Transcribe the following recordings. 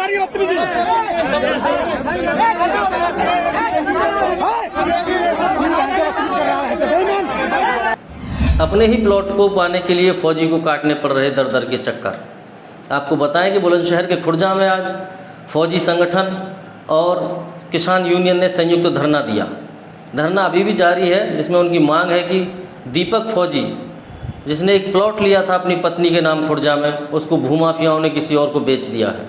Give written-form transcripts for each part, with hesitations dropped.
रही अपने ही प्लॉट को पाने के लिए फौजी को काटने पड़ रहे दर दर के चक्कर। आपको बताएं कि बुलंदशहर के खुर्जा में आज फौजी संगठन और किसान यूनियन ने संयुक्त धरना दिया। धरना अभी भी जारी है, जिसमें उनकी मांग है कि दीपक फौजी, जिसने एक प्लॉट लिया था अपनी पत्नी के नाम खुर्जा में, उसको भूमाफियाओं ने किसी और को बेच दिया है।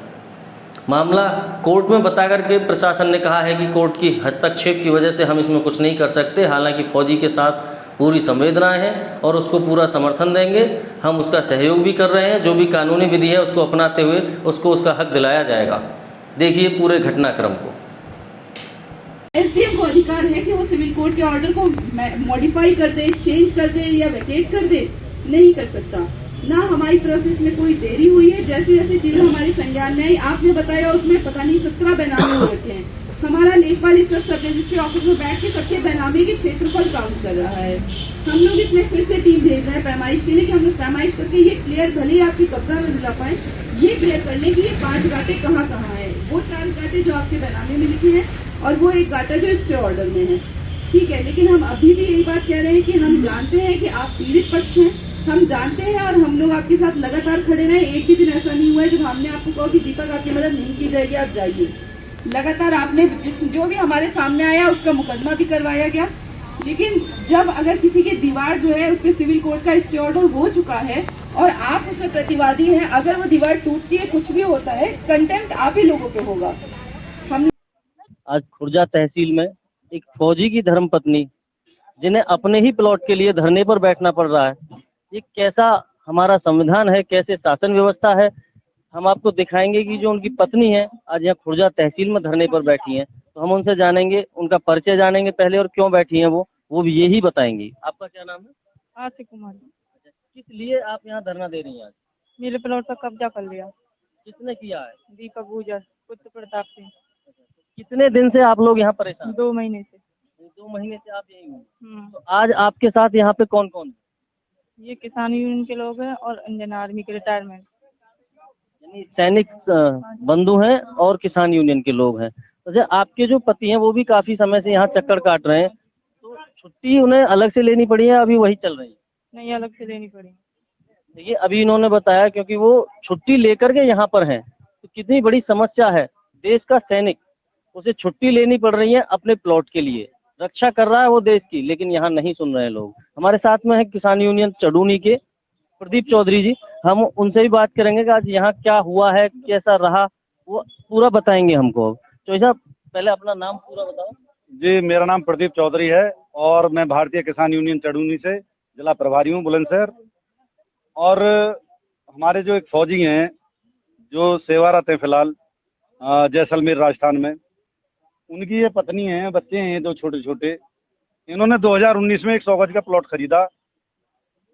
मामला कोर्ट में बता करके प्रशासन ने कहा है कि कोर्ट की हस्तक्षेप की वजह से हम इसमें कुछ नहीं कर सकते। हालांकि फ़ौजी के साथ पूरी संवेदनाएं हैं और उसको पूरा समर्थन देंगे। हम उसका सहयोग भी कर रहे हैं। जो भी कानूनी विधि है उसको अपनाते हुए उसको उसका हक दिलाया जाएगा। देखिए पूरे घटनाक्रम को। एसडीएम को अधिकार है कि वो सिविल कोर्ट के ऑर्डर को मॉडिफाई कर दे, चेंज कर दे या वेकेट कर दे। नहीं कर सकता। ना हमारी प्रोसेस में कोई देरी हुई है। जैसे जैसे चीजें हमारे संज्ञान में आई, आपने बताया उसमें पता नहीं 17 बैनामे हो रखे हैं। हमारा लेखपाल इस वक्त सब रजिस्ट्री ऑफिस में बैठ के सबके बैनामे के क्षेत्रफल काउंट कर रहा है। हम लोग इसमें फिर से टीम भेज रहे हैं पैमाइश के लिए कि हम लोग पैमाइश करके ये क्लियर, भले ही आपकी कब्जा में दिला पाए, ये क्लियर करने की ये 5 गाटे कहाँ है। वो 4 गाटे जो आपके बैनामे में लिखी है और वो 1 गाटा जो स्टे ऑर्डर में है, ठीक है। लेकिन हम अभी भी यही बात कह रहे हैं कि हम जानते हैं कि आप पीड़ित पक्ष हैं, हम जानते हैं और हम लोग आपके साथ लगातार खड़े रहे। एक भी दिन ऐसा नहीं हुआ है जब हमने आपको कहा कि दीपक आपकी मदद नहीं की जाएगी, आप जाइए। लगातार आपने जो भी हमारे सामने आया उसका मुकदमा भी करवाया गया। लेकिन जब अगर किसी की दीवार जो है उस पर सिविल कोर्ट का स्टे ऑर्डर हो चुका है और आप उसमें प्रतिवादी हैं, अगर वो दीवार टूटती है, कुछ भी होता है, कंटेम्प्ट आप ही लोगों पे होगा। हम आज खुर्जा तहसील में एक फौजी की धर्मपत्नी, जिन्हें अपने ही प्लॉट के लिए धरने पर बैठना पड़ रहा है, ये कैसा हमारा संविधान है, कैसे शासन व्यवस्था है, हम आपको दिखाएंगे कि जो उनकी पत्नी है आज यहाँ खुर्जा तहसील में धरने पर बैठी हैं। तो हम उनसे जानेंगे, उनका परिचय जानेंगे पहले और क्यों बैठी हैं वो भी यही बताएंगी। आपका क्या नाम है? आरती कुमारी। किस लिए आप यहाँ धरना दे रही हैं आज? मेरे प्लॉट पर कब्जा कर लिया। किसने किया है? दीपक गुजर, पुत्र प्रताप सिंह। कितने दिन से आप लोग यहाँ परेशान? 2 महीने से। 2 महीने से आप यही हो। तो आज आपके साथ यहाँ पे कौन कौन है? ये किसान यूनियन के लोग हैं और इंडियन आर्मी के रिटायरमेंट, यानी सैनिक बंधु हैं और किसान यूनियन के लोग हैं। तो आपके जो पति हैं वो भी काफी समय से यहाँ चक्कर काट रहे हैं, तो छुट्टी उन्हें अलग से लेनी पड़ी है, अभी वही चल रही है? नहीं, अलग से लेनी पड़ी। देखिए अभी इन्होंने बताया क्योंकि वो छुट्टी लेकर के यहाँ पर हैं, तो कितनी बड़ी समस्या है। देश का सैनिक, उसे छुट्टी लेनी पड़ रही है अपने प्लॉट के लिए, रक्षा कर रहा है वो देश की, लेकिन यहाँ नहीं सुन रहे लोग। हमारे साथ में है किसान यूनियन चड़ूनी के प्रदीप चौधरी जी, हम उनसे भी बात करेंगे कि आज यहाँ क्या हुआ है, कैसा रहा, वो पूरा बताएंगे हमको। चौधरी साहब पहले अपना नाम पूरा बताओ। जी, मेरा नाम प्रदीप चौधरी है और मैं भारतीय किसान यूनियन चड़ूनी से जिला प्रभारी हूँ बुलंदशहर। और हमारे जो एक फौजी हैं जो सेवारत हैं फिलहाल जैसलमेर राजस्थान में, उनकी ये पत्नी है, बच्चे हैं 2 छोटे छोटे। इन्होंने 2019 में एक 100 गज का प्लॉट खरीदा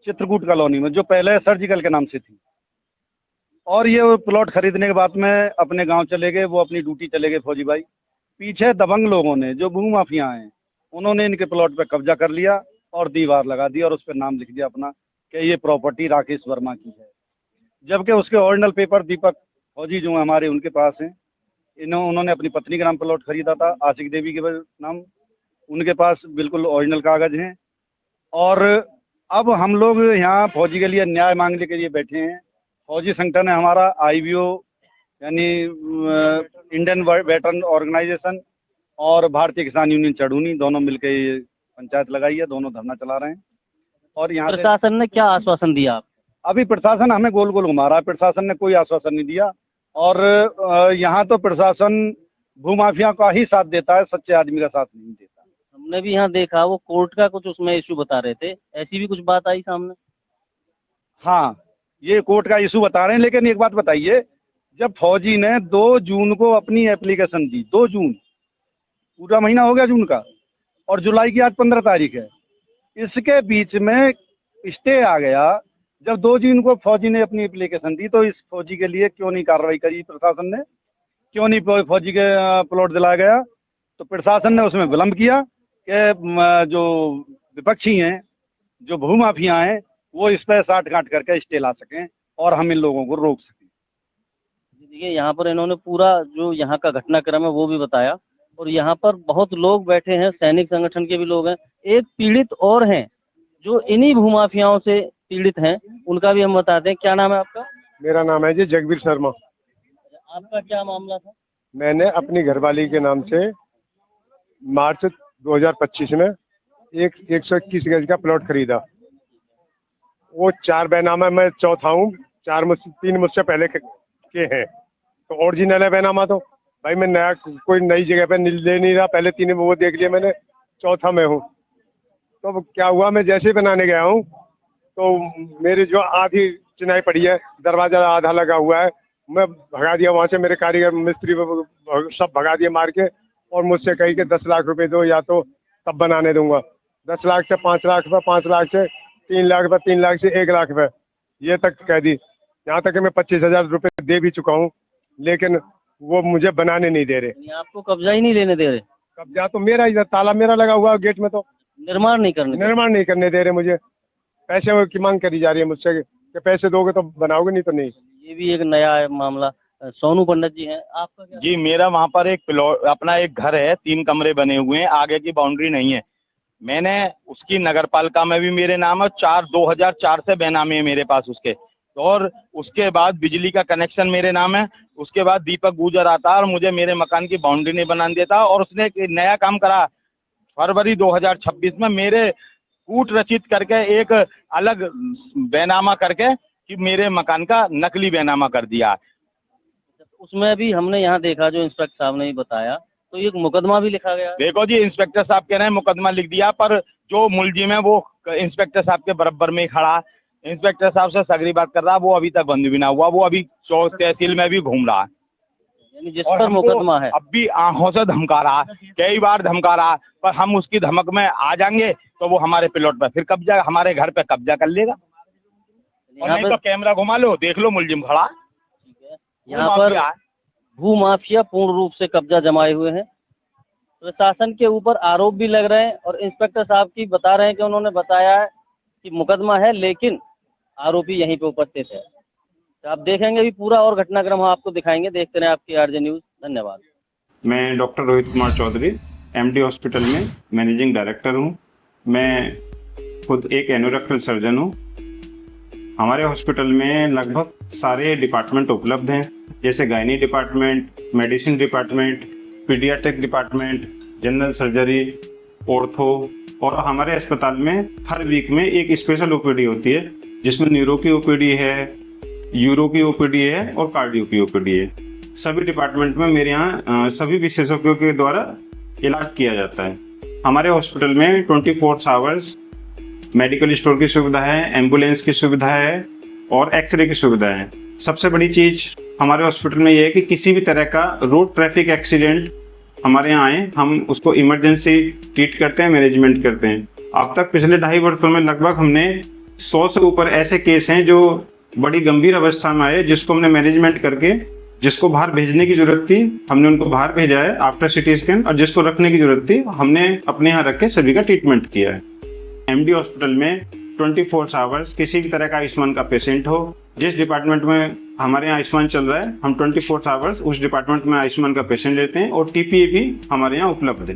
चित्रकूट कॉलोनी में, जो पहले सर्जिकल के नाम से थी। और ये प्लॉट खरीदने के बाद में अपने गांव चले गए, वो अपनी ड्यूटी चले गए फौजी भाई। पीछे दबंग लोगों ने, जो भूमाफिया हैं, उन्होंने इनके प्लॉट पे कब्जा कर लिया और दीवार लगा दी और उस पर नाम लिख दिया अपना कि ये प्रॉपर्टी राकेश वर्मा की है। जबकि उसके ओरिजिनल पेपर दीपक फौजी जो हमारे उनके पास हैं। उन्होंने अपनी पत्नी के नाम प्लॉट खरीदा था, आशिक देवी के नाम, उनके पास बिल्कुल ओरिजिनल कागज हैं। और अब हम लोग यहाँ फौजी के लिए न्याय मांगने के लिए बैठे हैं। फौजी संगठन है हमारा IBO यानी इंडियन वेटरन ऑर्गेनाइजेशन और भारतीय किसान यूनियन चड़ूनी, दोनों मिलकर ये पंचायत लगाई है, दोनों धरना चला रहे हैं। और यहाँ प्रशासन ने क्या आश्वासन दिया? अभी प्रशासन हमें गोल गोल घुमा रहा है, प्रशासन ने कोई आश्वासन नहीं दिया। और यहाँ तो प्रशासन भूमाफिया का ही साथ देता है, सच्चे आदमी का साथ नहीं देता। हमने भी यहाँ देखा, वो कोर्ट का कुछ उसमें इश्यू बता रहे थे, ऐसी भी कुछ बात आई सामने? हाँ, ये कोर्ट का इशू बता रहे हैं। लेकिन एक बात बताइए, जब फौजी ने 2 जून को अपनी एप्लीकेशन दी, 2 जून, पूरा महीना हो गया जून का, और जुलाई की आज 15 तारीख है, इसके बीच में स्टे आ गया। जब 2 जून को फौजी ने अपनी एप्लीकेशन दी, तो इस फौजी के लिए क्यों नहीं कार्रवाई करी प्रशासन ने, क्यों नहीं फौजी के प्लॉट दिलाया गया? तो प्रशासन ने उसमें विलंब किया कि जो विपक्षी हैं, जो भूमाफिया हैं, वो इस पर साठ गांठ करके स्टे ला सकें और हम इन लोगों को रोक सकें। देखिए यहाँ पर इन्होंने पूरा जो यहाँ का घटनाक्रम है वो भी बताया, और यहाँ पर बहुत लोग बैठे हैं, सैनिक संगठन के भी लोग हैं, एक पीड़ित और हैं जो इन्हीं भूमाफियाओं से पीड़ित हैं, उनका भी हम बताते हैं। क्या नाम है आपका? मेरा नाम है जी जगबीर शर्मा। आपका क्या मामला था? मैंने अपनी घरवाली के नाम से मार्च 2025 में एक 121 गज का प्लॉट खरीदा। वो 4 बैनामा, मैं चौथा हूँ, 3 मुझसे पहले के हैं, तो ओरिजिनल है बैनामा। तो भाई मैं नया कोई नई जगह पे ले नहीं रहा, पहले 3 वो देख लिया मैंने, चौथा में हूँ। तो क्या हुआ, मैं जैसे ही बनाने गया हूँ तो मेरी जो आधी चिनाई पड़ी है, दरवाजा आधा लगा हुआ है, मैं भगा दिया वहां से, मेरे कारीगर मिस्त्री सब भगा दिए मार के, और मुझसे कही कि 10 लाख रुपए दो या तो तब बनाने दूंगा। 10 लाख से 5 लाख रुपए, 5 लाख से 3 लाख रुपए, 3 लाख से 1 लाख रुपए, ये तक कह दी। यहाँ तक कि मैं 25,000 रुपए दे भी चुका हूँ, लेकिन वो मुझे बनाने नहीं दे रहे। आपको कब्जा ही नहीं लेने दे रहे? कब्जा तो मेरा ही, ताला मेरा लगा हुआ है गेट में, तो निर्माण नहीं करने दे रहे मुझे। पैसे की मांग करी जा रही है मुझसे कि पैसे दोगे तो बनाओगे, नहीं तो नहीं। ये भी एक नया है मामला। सोनू पंडित जी हैं, आपका क्या? जी, मेरा वहाँ पर एक प्लॉट, अपना एक घर है, 3 कमरे बने हुए हैं, आगे की बाउंड्री नहीं है। मैंने उसकी नगर पालिका में भी मेरे नाम है, 2004 से बेनामी है मेरे पास उसके, और उसके बाद बिजली का कनेक्शन मेरे नाम है। उसके बाद दीपक गुजर आता और मुझे मेरे मकान की बाउंड्री नहीं बनाने देता, और उसने एक नया काम करा फरवरी 2026 में, मेरे कूट रचित करके एक अलग बैनामा करके कि मेरे मकान का नकली बैनामा कर दिया। उसमें भी हमने यहाँ देखा, जो इंस्पेक्टर साहब ने ही बताया, तो एक मुकदमा भी लिखा गया। देखो जी, इंस्पेक्टर साहब कह रहे हैं मुकदमा लिख दिया, पर जो मुलजिम है वो इंस्पेक्टर साहब के बराबर में ही खड़ा, इंस्पेक्टर साहब से सगरी बात कर रहा, वो अभी तक बंद भी ना हुआ, वो अभी तहसील में भी घूम रहा है, यानी जिस पर मुकदमा है। अब भी आंखों से धमका रहा, कई बार धमका रहा, पर हम उसकी धमक में आ जाएंगे तो वो हमारे प्लॉट पर फिर कब्जा, हमारे घर पे कब्जा कर लेगा। और नहीं तो कैमरा घुमा लो, देख लो मुलजिम खड़ा। यहाँ पर भूमाफिया पूर्ण रूप से कब्जा जमाए हुए हैं। प्रशासन के ऊपर आरोप भी लग रहे हैं, और इंस्पेक्टर साहब की बता रहे हैं कि उन्होंने बताया है कि मुकदमा है, लेकिन आरोपी यहीं पे उपस्थित है। तो आप देखेंगे भी पूरा, और घटनाक्रम हम आपको दिखाएंगे। देखते रहे आपकी आरजे न्यूज। धन्यवाद। मैं doctor Rohit Kumar Chaudhary, MD hospital में मैनेजिंग डायरेक्टर हूँ। मैं खुद एक एनोरेक्टल सर्जन हूँ। हमारे हॉस्पिटल में लगभग सारे डिपार्टमेंट उपलब्ध हैं, जैसे gynae department, medicine department, paediatric department, general surgery, ortho, और हमारे अस्पताल में हर वीक में एक स्पेशल ओपीडी होती है, जिसमें न्यूरो की ओपीडी है, यूरो की ओपीडी है और कार्डियो की ओपीडी है। सभी डिपार्टमेंट में मेरे यहाँ सभी विशेषज्ञों के द्वारा इलाज किया जाता है। हमारे हॉस्पिटल में 24 आवर्स मेडिकल स्टोर की सुविधा है, एम्बुलेंस की सुविधा है और एक्सरे की सुविधा है। सबसे बड़ी चीज हमारे हॉस्पिटल में ये है कि किसी भी तरह का रोड ट्रैफिक एक्सीडेंट हमारे यहाँ आए, हम उसको इमरजेंसी ट्रीट करते हैं, मैनेजमेंट करते हैं। अब तक पिछले 2.5 वर्षों में लगभग हमने 100 से ऊपर ऐसे केस हैं जो बड़ी गंभीर अवस्था में आए, जिसको हमने मैनेजमेंट करके, जिसको बाहर भेजने की जरूरत थी हमने उनको बाहर भेजा है आफ्टर सिटी स्कैन, और जिसको रखने की जरूरत थी हमने अपने यहाँ रख के सभी का ट्रीटमेंट किया है। एमडी हॉस्पिटल में 24 आवर्स किसी भी तरह का आयुष्मान का पेशेंट हो, जिस डिपार्टमेंट में हमारे यहाँ आयुष्मान चल रहा है, हम 24 आवर्स उस डिपार्टमेंट में आयुष्मान का पेशेंट लेते हैं, और टीपीए भी हमारे यहाँ उपलब्ध है।